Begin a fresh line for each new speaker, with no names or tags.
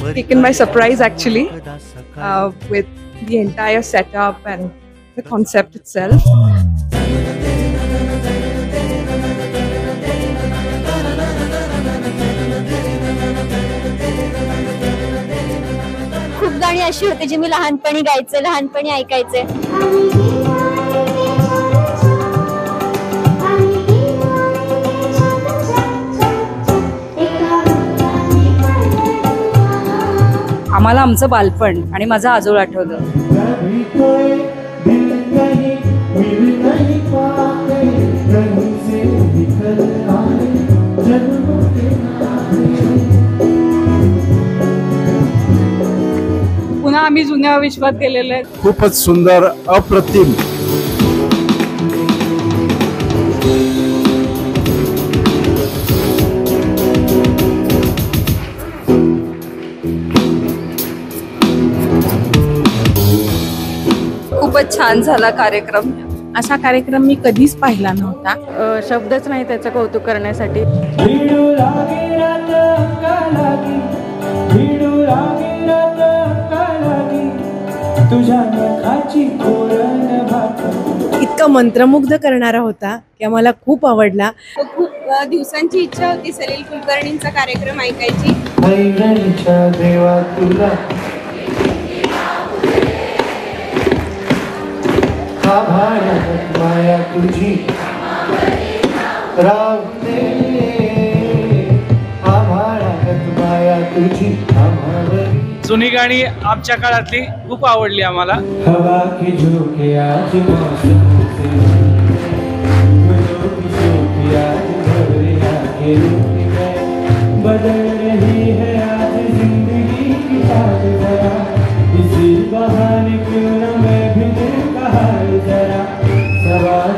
taken by surprise actually, with the entire setup and the concept itself.
खूप गाणी अशी होती जी मी लहानपणी गायचे, लहानपणी ऐकायचे.
आम्हाला आमचं बालपण आणि माझा आजोळ आठवलं.
पुन्हा आम्ही जुन्या विश्वात गेलेलो आहे.
खूपच सुंदर, अप्रतिम.
खूपच छान झाला कार्यक्रम.
असा कार्यक्रम मी कधीच पाहिला नव्हता.
शब्दच नाही त्याचं कौतुक करण्यासाठी.
इतका मंत्रमुग्ध करणारा होता की आम्हाला खूप आवडला.
खूप दिवसांची इच्छा होती सलील कुलकर्णींचा कार्यक्रम ऐकायची.
माया तुझी माया तुझी.
जुनी गाणी आमच्या काळातली खूप आवडली आम्हाला.
हवा की झोके आज मौसम से बदल रही है आज जिंदगी की जरा. इसी बहाने क्यों न मैं भी दिल का हाल जरा. सवाल